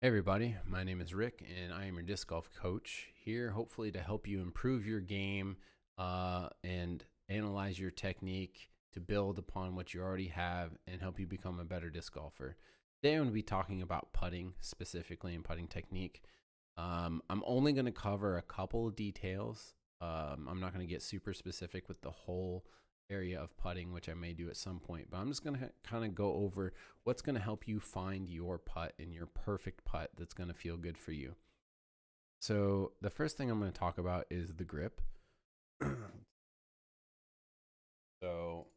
Hey everybody, my name is Rick and I am your disc golf coach here, hopefully to help you improve your game and analyze your technique to build upon what you already have and help you become a better disc golfer. Today I'm going to be talking about putting specifically and putting technique. I'm only going to cover a couple of details. I'm not going to get super specific with the whole area of putting, which I may do at some point, but I'm just going to kind of go over what's going to help you find your putt and your perfect putt that's going to feel good for you. So the first thing I'm going to talk about is the grip. So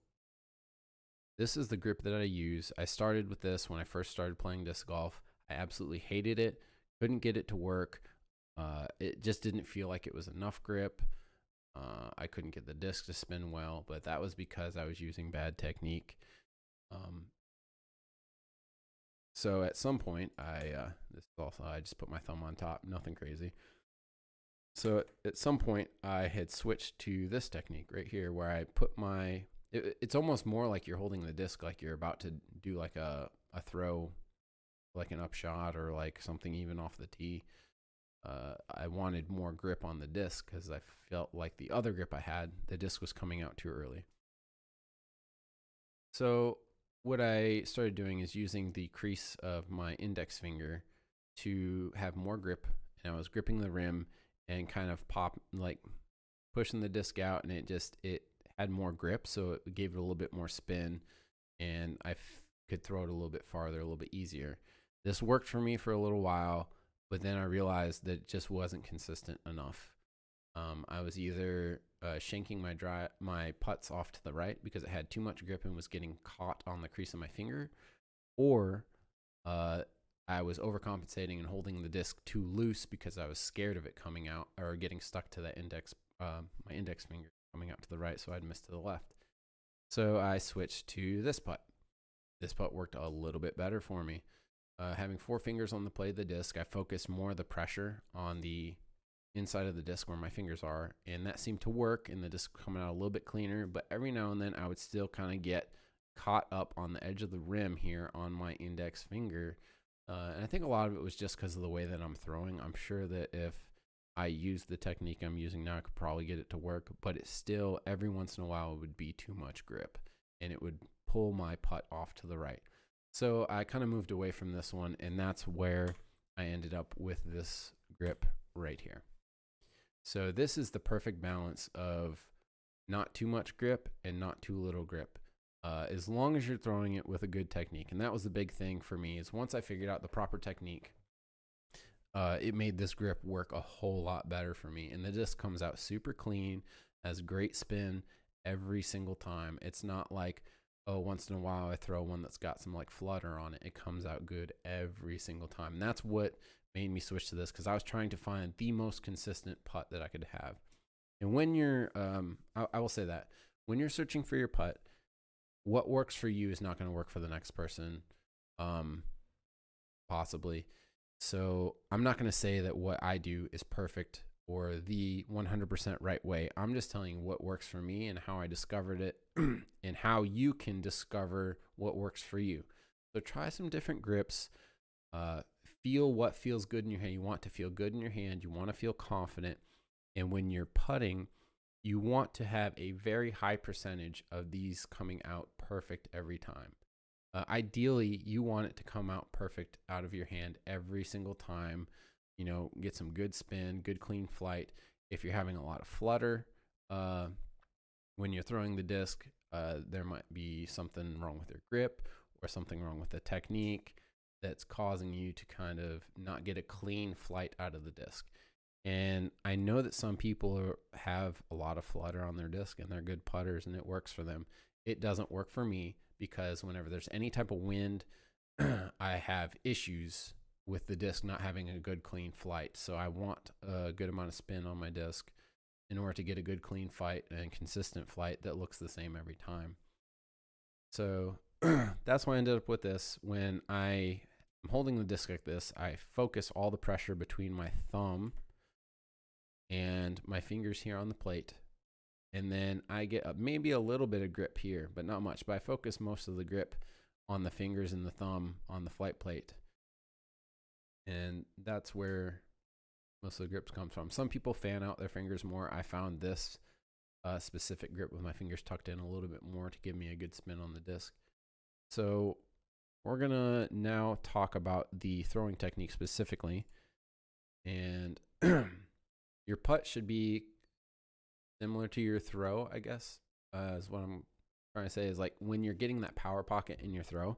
this is the grip that I use. I started with this when I first started playing disc golf. I absolutely hated it. Couldn't get it to work. It just didn't feel like it was enough grip. I couldn't get the disc to spin well, but that was because I was using bad technique. So at some point, this is also, I just put my thumb on top, nothing crazy. So at some point, I had switched to this technique right here where I put it's almost more like you're holding the disc like you're about to do like a throw, like an upshot or like something even off the tee. I wanted more grip on the disc because I felt like the other grip I had, the disc was coming out too early. So what I started doing is using the crease of my index finger to have more grip, and I was gripping the rim and kind of pushing the disc out, and it had more grip, so it gave it a little bit more spin, and could throw it a little bit farther, a little bit easier. This worked for me for a little while, but then I realized that it just wasn't consistent enough. I was either shanking my putts off to the right because it had too much grip and was getting caught on the crease of my finger, or uh, I was overcompensating and holding the disc too loose because I was scared of it coming out or getting stuck to that my index finger coming out to the right, so I'd miss to the left. So I switched to this putt. This putt worked a little bit better for me. Having four fingers on the plate of the disc, I focused more of the pressure on the inside of the disc where my fingers are, and that seemed to work, and the disc coming out a little bit cleaner. But every now and then I would still kind of get caught up on the edge of the rim here on my index finger, and I think a lot of it was just because of the way that I'm throwing. I'm sure that if I used the technique I'm using now, I could probably get it to work, but it still every once in a while would be too much grip and it would pull my putt off to the right. So I kind of moved away from this one, and that's where I ended up with this grip right here. So this is the perfect balance of not too much grip and not too little grip. As long as you're throwing it with a good technique. And that was the big thing for me is once I figured out the proper technique, it made this grip work a whole lot better for me. And the disc comes out super clean, has great spin every single time. It's not like, oh, once in a while I throw one that's got some like flutter on it. It comes out good every single time. And that's what made me switch to this because I was trying to find the most consistent putt that I could have. And when you're, I will say that when you're searching for your putt, what works for you is not going to work for the next person, possibly. So I'm not going to say that what I do is perfect or the 100% right way. I'm just telling you what works for me and how I discovered it and how you can discover what works for you. So try some different grips. Feel what feels good in your hand. You want to feel good in your hand. You want to feel confident. And when you're putting, you want to have a very high percentage of these coming out perfect every time. Ideally, you want it to come out perfect out of your hand every single time. You know, get some good spin, good clean flight. If you're having a lot of flutter when you're throwing the disc, there might be something wrong with your grip or something wrong with the technique that's causing you to kind of not get a clean flight out of the disc. And I know that some people have a lot of flutter on their disc and they're good putters and it works for them. It doesn't work for me because whenever there's any type of wind, I have issues with the disc not having a good clean flight. So I want a good amount of spin on my disc in order to get a good clean flight and consistent flight that looks the same every time. So that's why I ended up with this. When I'm holding the disc like this, I focus all the pressure between my thumb and my fingers here on the plate. And then I get maybe a little bit of grip here, but not much. But I focus most of the grip on the fingers and the thumb on the flight plate. And that's where most of the grips come from. Some people fan out their fingers more. I found this specific grip with my fingers tucked in a little bit more to give me a good spin on the disc. So we're going to now talk about the throwing technique specifically. And your putt should be similar to your throw, I guess, is what I'm trying to say. Is like when you're getting that power pocket in your throw,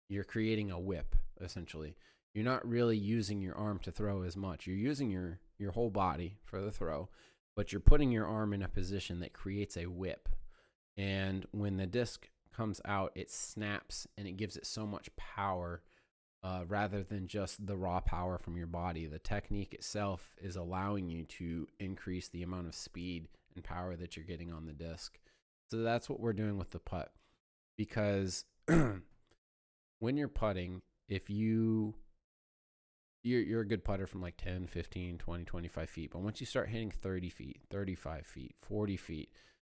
you're creating a whip, essentially. You're not really using your arm to throw as much. You're using your whole body for the throw, but you're putting your arm in a position that creates a whip. And when the disc comes out, it snaps and it gives it so much power rather than just the raw power from your body. The technique itself is allowing you to increase the amount of speed and power that you're getting on the disc. So that's what we're doing with the putt. Because when you're putting, if you're a good putter from like 10, 15, 20, 25 feet. But once you start hitting 30 feet, 35 feet, 40 feet,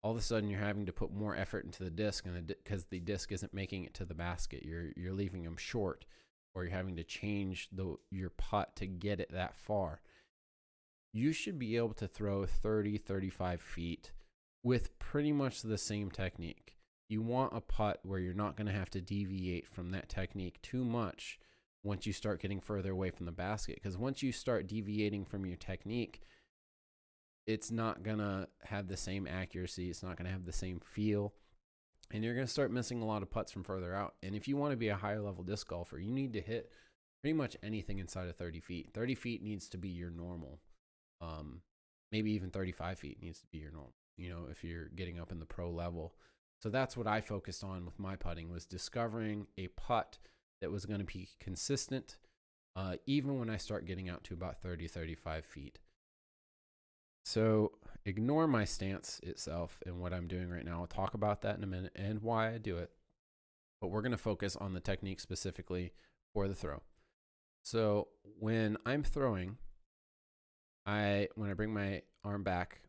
all of a sudden you're having to put more effort into the disc, and because the disc isn't making it to the basket, you're leaving them short, or you're having to change your putt to get it that far. You should be able to throw 30, 35 feet with pretty much the same technique. You want a putt where you're not going to have to deviate from that technique too much once you start getting further away from the basket. Because once you start deviating from your technique, it's not going to have the same accuracy. It's not going to have the same feel. And you're going to start missing a lot of putts from further out. And if you want to be a higher level disc golfer, you need to hit pretty much anything inside of 30 feet. 30 feet needs to be your normal. Maybe even 35 feet needs to be your normal, if you're getting up in the pro level. So that's what I focused on with my putting, was discovering a putt that was going to be consistent, even when I start getting out to about 30, 35 feet. So ignore my stance itself and what I'm doing right now. I'll talk about that in a minute and why I do it. But we're going to focus on the technique specifically for the throw. So when I'm throwing, when I bring my arm back,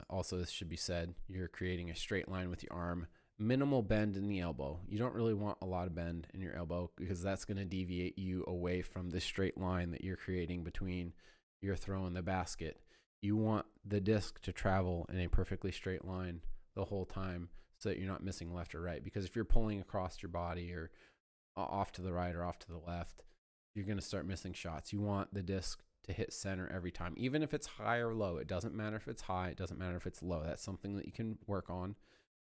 also this should be said, you're creating a straight line with your arm, minimal bend in the elbow. You don't really want a lot of bend in your elbow, because that's going to deviate you away from the straight line that you're creating between your throw and the basket. You want the disc to travel in a perfectly straight line the whole time, so that you're not missing left or right. Because if you're pulling across your body or off to the right or off to the left, you're going to start missing shots. You want the disc to hit center every time, even if it's high or low. It doesn't matter if it's high. It doesn't matter if it's low. That's something that you can work on.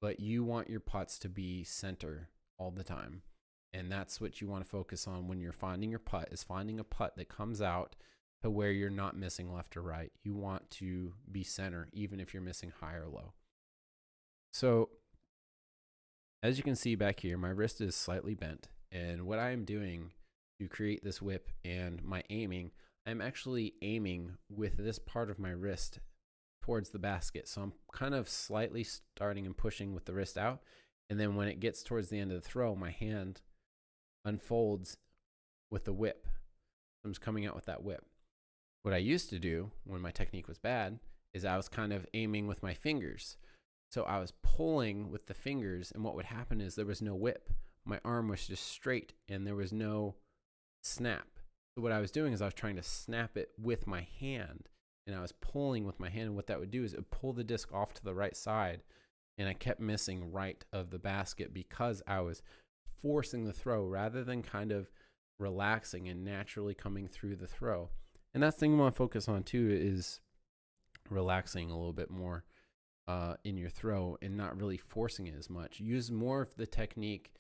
But you want your putts to be center all the time. And that's what you want to focus on when you're finding your putt, is finding a putt that comes out to where you're not missing left or right. You want to be center, even if you're missing high or low. So as you can see back here, my wrist is slightly bent. And what I am doing to create this whip and my aiming, I'm actually aiming with this part of my wrist towards the basket. So I'm kind of slightly starting and pushing with the wrist out. And then when it gets towards the end of the throw, my hand unfolds with the whip. I'm just coming out with that whip. What I used to do when my technique was bad is I was kind of aiming with my fingers. So I was pulling with the fingers, and what would happen is there was no whip. My arm was just straight and there was no snap. So what I was doing is I was trying to snap it with my hand, and I was pulling with my hand. And what that would do is it would pull the disc off to the right side, and I kept missing right of the basket because I was forcing the throw rather than kind of relaxing and naturally coming through the throw. And that's the thing you want to focus on too, is relaxing a little bit more in your throw and not really forcing it as much. Use more of the technique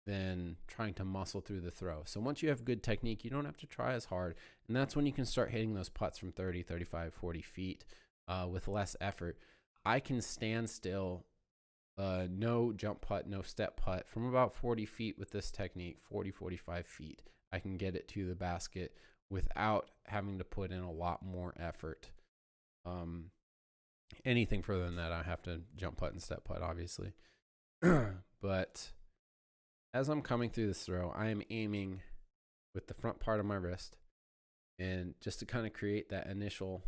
than trying to muscle through the throw. So once you have good technique, you don't have to try as hard. And that's when you can start hitting those putts from 30, 35, 40 feet with less effort. I can stand still, no jump putt, no step putt, from about 40 feet with this technique, 40, 45 feet. I can get it to the basket without having to put in a lot more effort. Anything further than that, I have to jump putt and step putt, obviously. But as I'm coming through this throw, I am aiming with the front part of my wrist, and just to kind of create that initial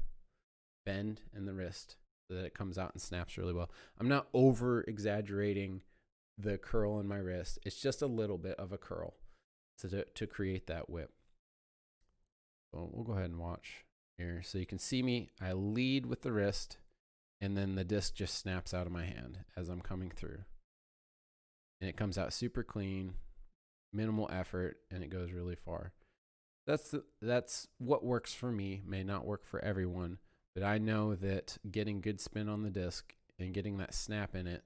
bend in the wrist so that it comes out and snaps really well. I'm not over exaggerating the curl in my wrist. It's just a little bit of a curl to create that whip. So we'll go ahead and watch here. So you can see me. I lead with the wrist, and then the disc just snaps out of my hand as I'm coming through. And it comes out super clean, minimal effort, and it goes really far. That's what works for me. May not work for everyone, but I know that getting good spin on the disc and getting that snap in it,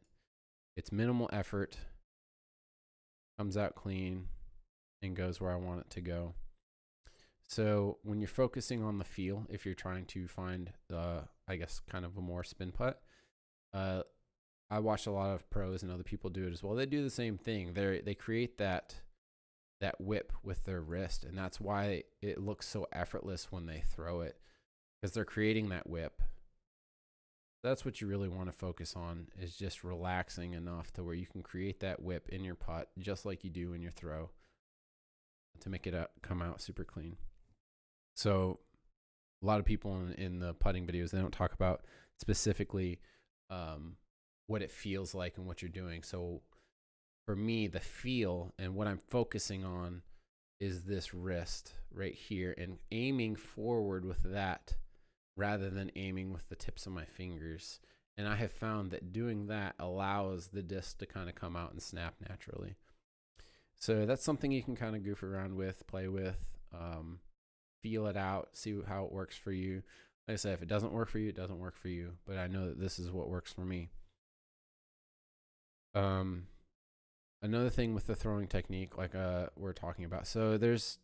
it's minimal effort, comes out clean, and goes where I want it to go. So when you're focusing on the feel, if you're trying to find, I guess, kind of a more spin putt, I watch a lot of pros and other people do it as well. They do the same thing. They create that whip with their wrist, and that's why it looks so effortless when they throw it, because they're creating that whip. That's what you really want to focus on, is just relaxing enough to where you can create that whip in your putt just like you do in your throw to make it come out super clean. So a lot of people in the putting videos, they don't talk about specifically what it feels like and what you're doing. So for me, the feel and what I'm focusing on is this wrist right here, and aiming forward with that rather than aiming with the tips of my fingers. And I have found that doing that allows the disc to kind of come out and snap naturally. So that's something you can kind of goof around with, play with, feel it out, see how it works for you. Like I said, if it doesn't work for you, it doesn't work for you. But I know that this is what works for me. Another thing with the throwing technique, like we're talking about. So there's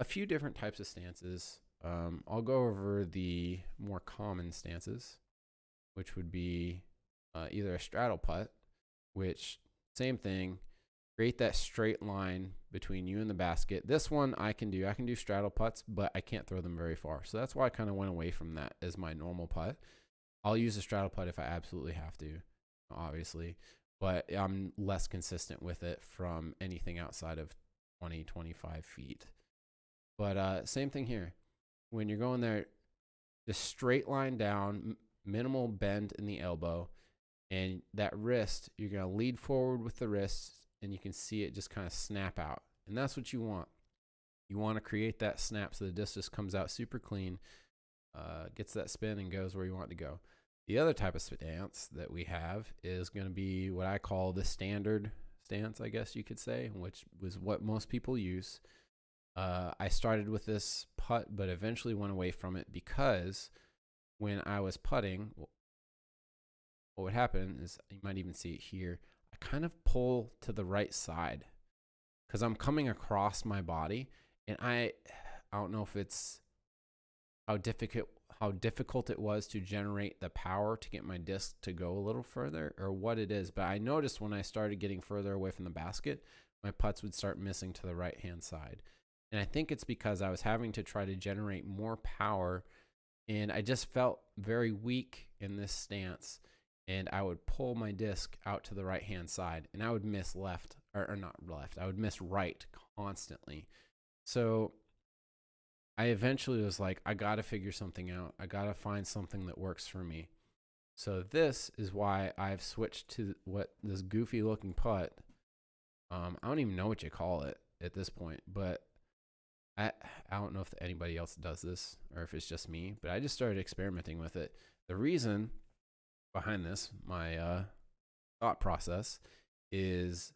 a few different types of stances. I'll go over the more common stances, which would be either a straddle putt, which same thing, create that straight line between you and the basket. This one I can do straddle putts, but I can't throw them very far. So that's why I kind of went away from that as my normal putt. I'll use a straddle putt if I absolutely have to, obviously, but I'm less consistent with it from anything outside of 20, 25 feet. But same thing here. When you're going there, just straight line down, minimal bend in the elbow, and that wrist, you're going to lead forward with the wrist, and you can see it just kind of snap out. And that's what you want. You want to create that snap so the disc just comes out super clean, gets that spin, and goes where you want it to go. The other type of stance that we have is going to be what I call the standard stance, I guess you could say, which was what most people use. I started with this putt, but eventually went away from it because when I was putting, what would happen is, you might even see it here, I kind of pull to the right side because I'm coming across my body, and I don't know if it's how difficult it was to generate the power to get my disc to go a little further, or what it is, but I noticed when I started getting further away from the basket, my putts would start missing to the right hand side. And I think it's because I was having to try to generate more power, and I just felt very weak in this stance, and I would pull my disc out to the right hand side, and I would miss left, or not left, I would miss right constantly. So I eventually was like, I got to figure something out. I got to find something that works for me. So this is why I've switched to this goofy looking putt. I don't even know what you call it at this point, but I don't know if anybody else does this or if it's just me, but I just started experimenting with it. The reason behind this, my thought process, is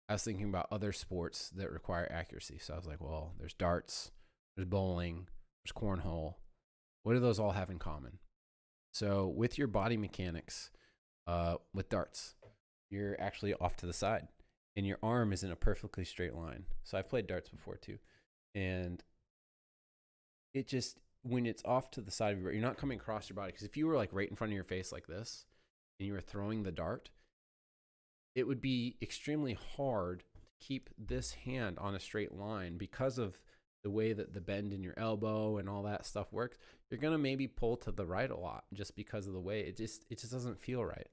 I was thinking about other sports that require accuracy. So I was like, well, there's darts, there's bowling, there's cornhole. What do those all have in common? So with your body mechanics, with darts, you're actually off to the side, and your arm is in a perfectly straight line. So I've played darts before too. And it just, when it's off to the side of you're not coming across your body. Because if you were like right in front of your face like this, and you were throwing the dart, it would be extremely hard to keep this hand on a straight line because of the way that the bend in your elbow and all that stuff works. You're going to maybe pull to the right a lot just because of the way it just doesn't feel right.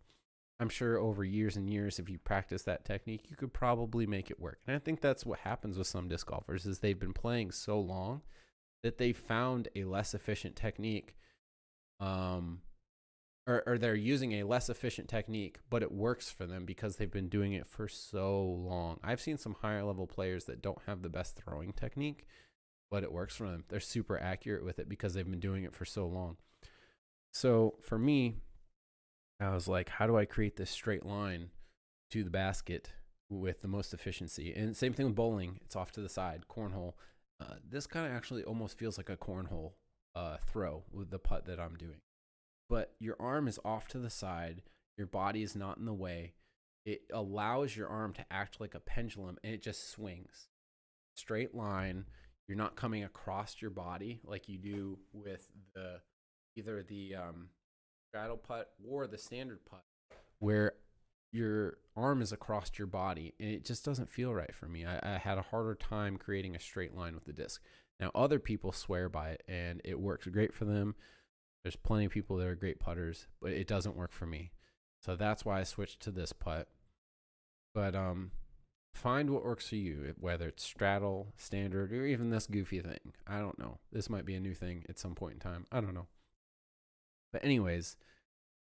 I'm sure over years and years, if you practice that technique, you could probably make it work. And I think that's what happens with some disc golfers, is they've been playing so long that they found a less efficient technique, or they're using a less efficient technique, but it works for them because they've been doing it for so long. I've seen some higher level players that don't have the best throwing technique, but it works for them. They're super accurate with it because they've been doing it for so long. So for me, I was like, how do I create this straight line to the basket with the most efficiency? And same thing with bowling. It's off to the side, cornhole. This kind of actually almost feels like a cornhole throw with the putt that I'm doing. But your arm is off to the side. Your body is not in the way. It allows your arm to act like a pendulum, and it just swings. Straight line. You're not coming across your body like you do with either the straddle putt or the standard putt, where your arm is across your body, and it just doesn't feel right for me. I had a harder time creating a straight line with the disc. Now, other people swear by it, and it works great for them. There's plenty of people that are great putters, but it doesn't work for me. So that's why I switched to this putt. But find what works for you, whether it's straddle, standard, or even this goofy thing. I don't know. This might be a new thing at some point in time. I don't know. But anyways,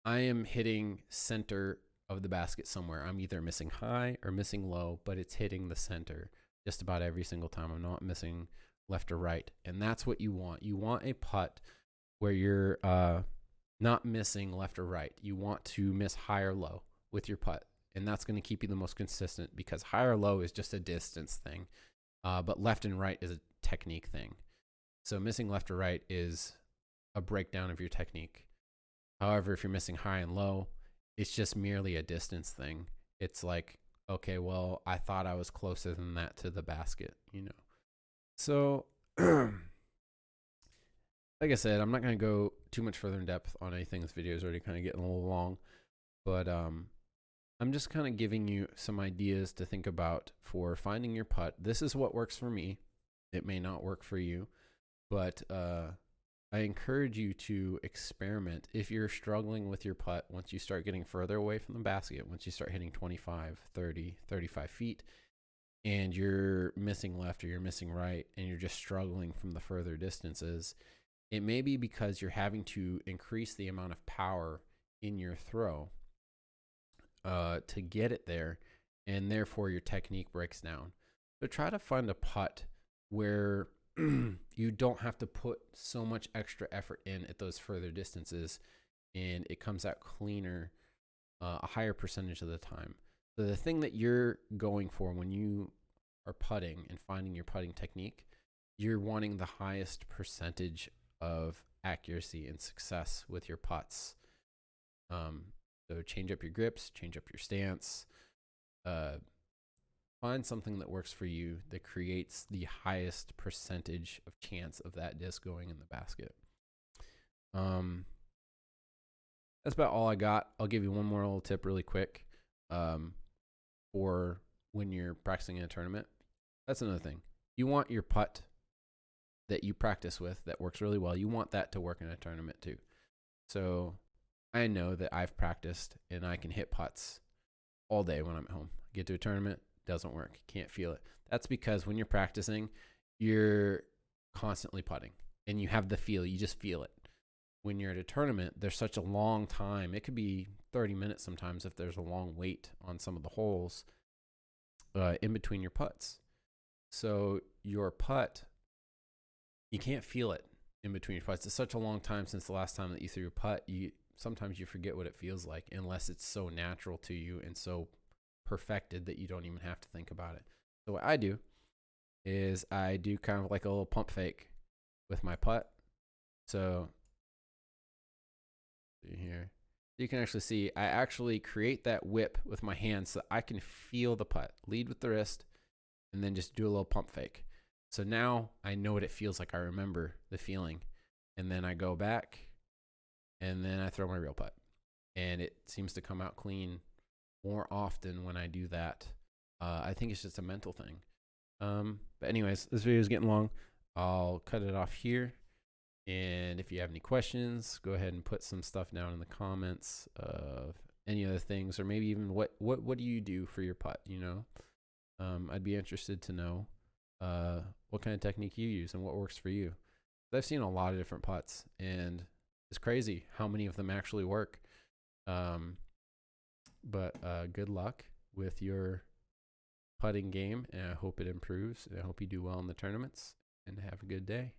I am hitting center of the basket somewhere. I'm either missing high or missing low, but it's hitting the center just about every single time. I'm not missing left or right. And that's what you want. You want a putt where you're not missing left or right. You want to miss high or low with your putt. And that's going to keep you the most consistent, because high or low is just a distance thing. But left and right is a technique thing. So missing left or right is a breakdown of your technique. However, if you're missing high and low, it's just merely a distance thing. It's like, okay, well, I thought I was closer than that to the basket, you know? So, like I said, I'm not going to go too much further in depth on anything. This video is already kind of getting a little long, but I'm just kind of giving you some ideas to think about for finding your putt. This is what works for me. It may not work for you, but I encourage you to experiment. If you're struggling with your putt, once you start getting further away from the basket, once you start hitting 25, 30, 35 feet, and you're missing left or you're missing right, and you're just struggling from the further distances, it may be because you're having to increase the amount of power in your throw to get it there, and therefore your technique breaks down. So try to find a putt where you don't have to put so much extra effort in at those further distances, and it comes out cleaner a higher percentage of the time. So the thing that you're going for when you are putting and finding your putting technique, you're wanting the highest percentage of accuracy and success with your putts. So change up your grips, change up your stance, find something that works for you that creates the highest percentage of chance of that disc going in the basket. That's about all I got. I'll give you one more little tip really quick for when you're practicing in a tournament. That's another thing. You want your putt that you practice with that works really well, you want that to work in a tournament too. So I know that I've practiced and I can hit putts all day when I'm at home. Get to a tournament, doesn't work. Can't feel it. That's because when you're practicing, you're constantly putting and you have the feel. You just feel it. When you're at a tournament, there's such a long time. It could be 30 minutes sometimes if there's a long wait on some of the holes in between your putts. So your putt, you can't feel it in between your putts. It's such a long time since the last time that you threw a putt. Sometimes you forget what it feels like unless it's so natural to you and so perfected that you don't even have to think about it. So what I do is I do kind of like a little pump fake with my putt. So here, you can actually see I actually create that whip with my hands so I can feel the putt. Lead with the wrist and then just do a little pump fake. So now I know what it feels like. I remember the feeling. And then I go back and then I throw my real putt. And it seems to come out clean more often when I do that. I think it's just a mental thing. But anyways, this video is getting long. I'll cut it off here. And if you have any questions, go ahead and put some stuff down in the comments of any other things, or maybe even what do you do for your putt, you know? I'd be interested to know what kind of technique you use and what works for you. I've seen a lot of different putts, and it's crazy how many of them actually work. But good luck with your putting game, and I hope it improves, and I hope you do well in the tournaments. and have a good day.